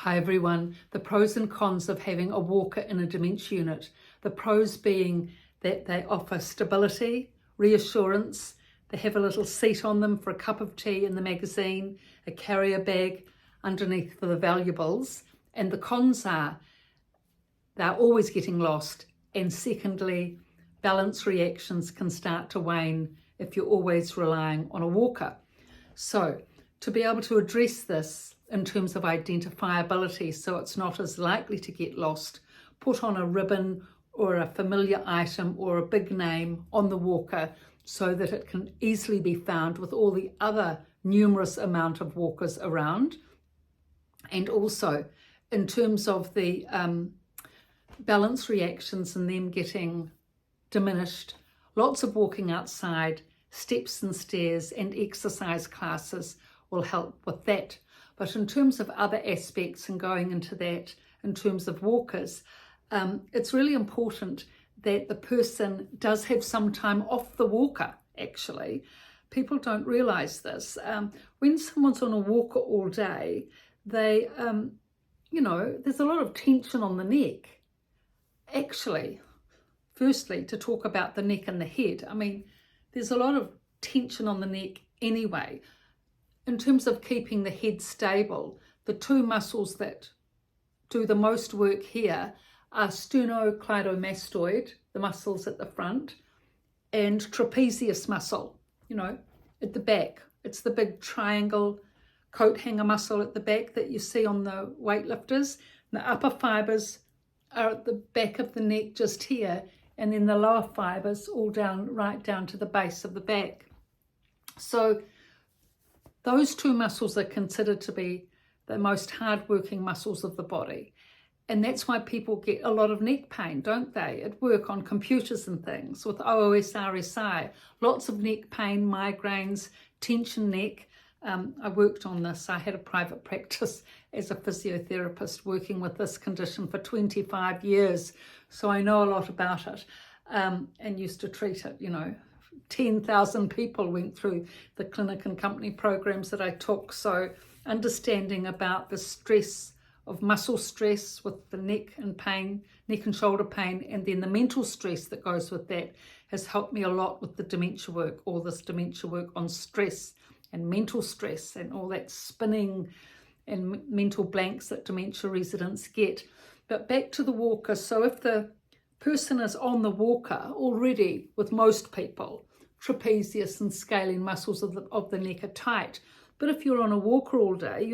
Hi everyone, the pros and cons of having a walker in a dementia unit. The pros being that they offer stability, reassurance, they have a little seat on them for a cup of tea and the magazine, a carrier bag underneath for the valuables. And the cons are they're always getting lost, and secondly, balance reactions can start to wane if you're always relying on a walker. So to be able to address this in terms of identifiability so it's not as likely to get lost, put on a ribbon or a familiar item or a big name on the walker so that it can easily be found with all the other numerous amount of walkers around. And also in terms of the balance reactions and them getting diminished, lots of walking outside, steps and stairs and exercise classes will help with that. But in terms of other aspects and going into that in terms of walkers, it's really important that the person does have some time off the walker, actually. People don't realise this. When someone's on a walker all day, they, there's a lot of tension on the neck. Actually, firstly, to talk about the neck and the head, there's a lot of tension on the neck anyway. In terms of keeping the head stable, the two muscles that do the most work here are sternocleidomastoid, the muscles at the front, and trapezius muscle, at the back. It's the big triangle coat hanger muscle at the back that you see on the weightlifters. The upper fibers are at the back of the neck just here, and then the lower fibers all right down to the base of the back. So those two muscles are considered to be the most hard-working muscles of the body. And that's why people get a lot of neck pain, don't they? At work on computers and things with OOS, RSI, lots of neck pain, migraines, tension neck. I worked on this. I had a private practice as a physiotherapist working with this condition for 25 years. So I know a lot about it and used to treat it, 10,000 people went through the clinic and company programs that I took. So understanding about the stress of muscle stress with the neck and shoulder pain, and then the mental stress that goes with that has helped me a lot with the dementia work, all this dementia work on stress and mental stress and all that spinning and mental blanks that dementia residents get. But back to the walker. So if the person is on the walker already, with most people, trapezius and scalene muscles of the neck are tight. But if you're on a walker all day,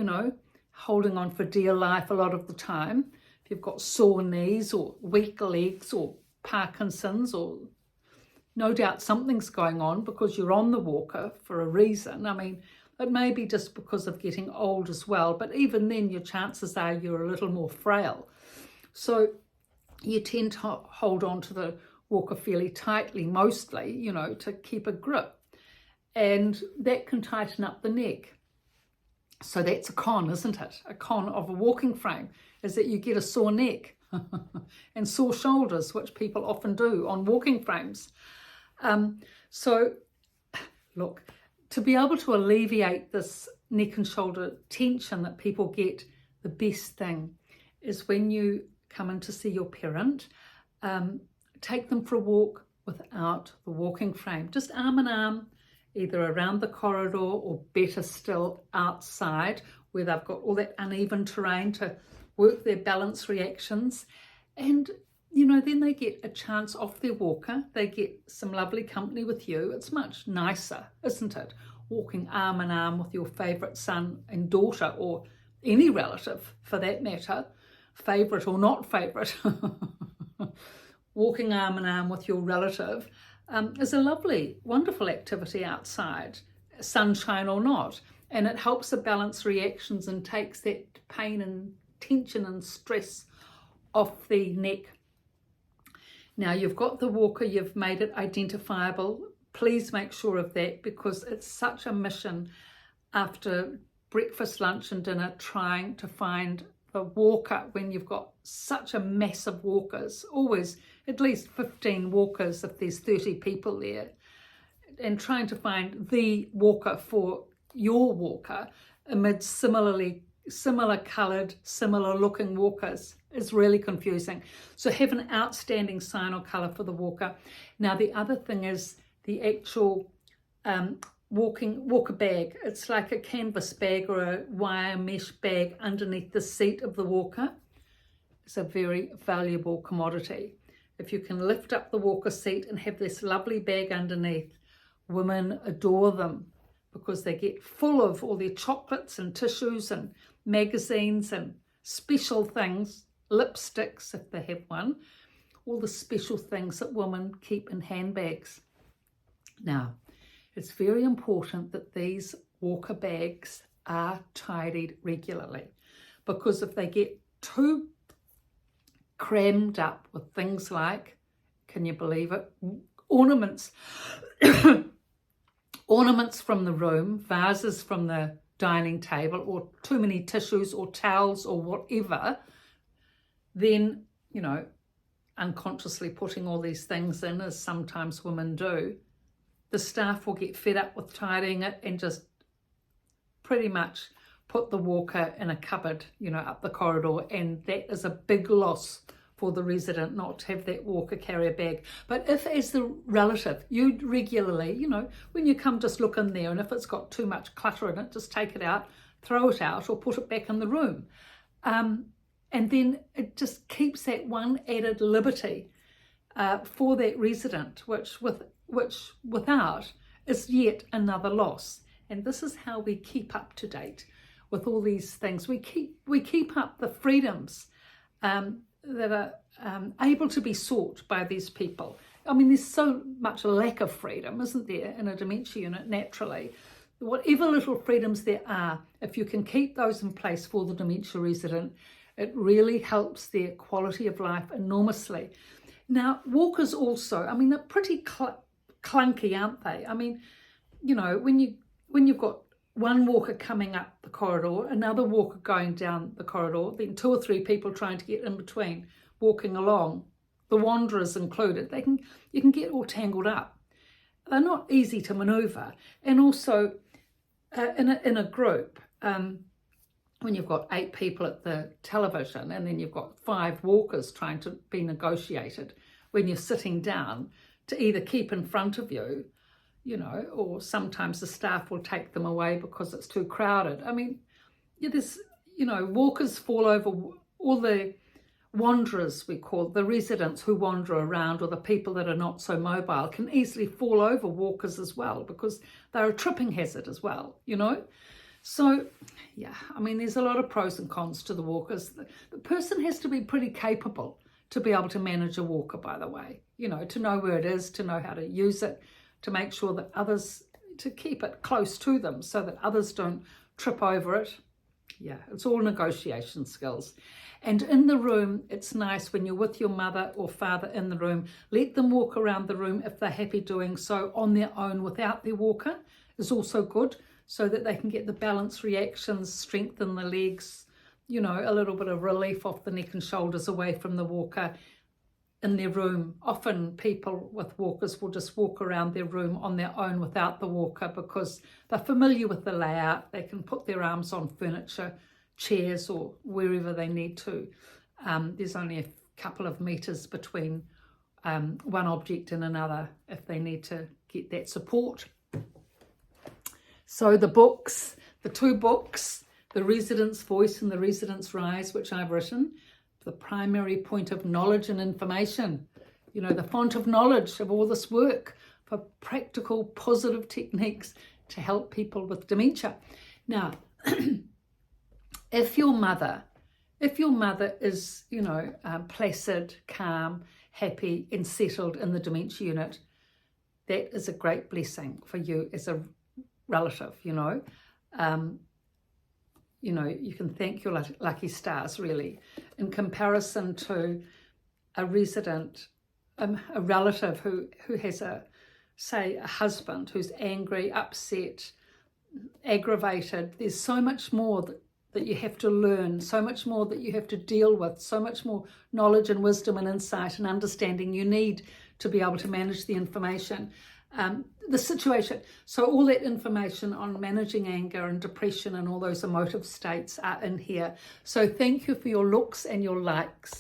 holding on for dear life a lot of the time, if you've got sore knees or weak legs or Parkinson's, or no doubt something's going on because you're on the walker for a reason. It may be just because of getting old as well, but even then your chances are you're a little more frail. So you tend to hold on to the walker fairly tightly, mostly, to keep a grip. And that can tighten up the neck. So that's a con, isn't it? A con of a walking frame is that you get a sore neck and sore shoulders, which people often do on walking frames. So look, to be able to alleviate this neck and shoulder tension that people get, the best thing is when you come in to see your parent, take them for a walk without the walking frame, just arm in arm, either around the corridor or better still outside where they've got all that uneven terrain to work their balance reactions. And, then they get a chance off their walker. They get some lovely company with you. It's much nicer, isn't it? Walking arm in arm with your favourite son and daughter, or any relative for that matter, favourite or not favourite. Walking arm in arm with your relative is a lovely, wonderful activity outside, sunshine or not. And it helps the balance reactions and takes that pain and tension and stress off the neck. Now you've got the walker, you've made it identifiable. Please make sure of that, because it's such a mission after breakfast, lunch and dinner trying to find the walker when you've got such a mass of walkers, always at least 15 walkers if there's 30 people there, and trying to find the walker for your walker amid similarly similar coloured, similar looking walkers is really confusing. So have an outstanding sign or colour for the walker. Now the other thing is the actual walker bag. It's like a canvas bag or a wire mesh bag underneath the seat of the walker. It's a very valuable commodity. If you can lift up the walker seat and have this lovely bag underneath, women adore them because they get full of all their chocolates and tissues and magazines and special things, lipsticks if they have one, all the special things that women keep in handbags. Now, it's very important that these walker bags are tidied regularly, because if they get too crammed up with things like, can you believe it, ornaments, ornaments from the room, vases from the dining table, or too many tissues or towels or whatever, then, you know, unconsciously putting all these things in, as sometimes women do, the staff will get fed up with tidying it and just pretty much put the walker in a cupboard, you know, up the corridor, and that is a big loss for the resident not to have that walker carry a bag. But if, as the relative, you regularly, you know, when you come, just look in there, and if it's got too much clutter in it, just take it out, throw it out, or put it back in the room. And then it just keeps that one added liberty for that resident, which without is yet another loss. And this is how we keep up to date with all these things. We keep up the freedoms that are able to be sought by these people. I mean, there's so much lack of freedom, isn't there, in a dementia unit naturally. Whatever little freedoms there are, if you can keep those in place for the dementia resident, it really helps their quality of life enormously. Now, walkers also, I mean, they're pretty clunky, aren't they? I mean, you know, when you've got one walker coming up the corridor, another walker going down the corridor, then 2 or 3 people trying to get in between, walking along, the wanderers included, you can get all tangled up. They're not easy to manoeuvre. And also in a group, when you've got 8 people at the television and then you've got 5 walkers trying to be negotiated when you're sitting down to either keep in front of you, you know, or sometimes the staff will take them away because it's too crowded. I mean, there's, you know, walkers fall over, all the wanderers, we call the residents who wander around, or the people that are not so mobile, can easily fall over walkers as well, because they're a tripping hazard as well, you know. So, yeah, I mean, there's a lot of pros and cons to the walkers. The person has to be pretty capable to be able to manage a walker, by the way, you know, to know where it is, to know how to use it, to make sure that others, to keep it close to them so that others don't trip over it. Yeah, it's all negotiation skills. And in the room, it's nice when you're with your mother or father in the room, let them walk around the room if they're happy doing so on their own without their walker is also good, so that they can get the balance reactions, strengthen the legs, you know, a little bit of relief off the neck and shoulders away from the walker in their room. Often people with walkers will just walk around their room on their own without the walker because they're familiar with the layout. They can put their arms on furniture, chairs, or wherever they need to. There's only a couple of meters between one object and another if they need to get that support. So the books, the 2 books, The Resident's Voice and The Resident's Rise, which I've written, the primary point of knowledge and information, you know, the font of knowledge of all this work for practical, positive techniques to help people with dementia. Now, if your mother is, you know, placid, calm, happy and settled in the dementia unit, that is a great blessing for you as a relative, you know. You know, you can thank your lucky stars, really, in comparison to a resident, a relative who has say a husband who's angry, upset, aggravated. There's so much more that you have to learn, so much more that you have to deal with, so much more knowledge and wisdom and insight and understanding you need to be able to manage the information. the situation. So all that information on managing anger and depression and all those emotive states are in here. So thank you for your looks and your likes.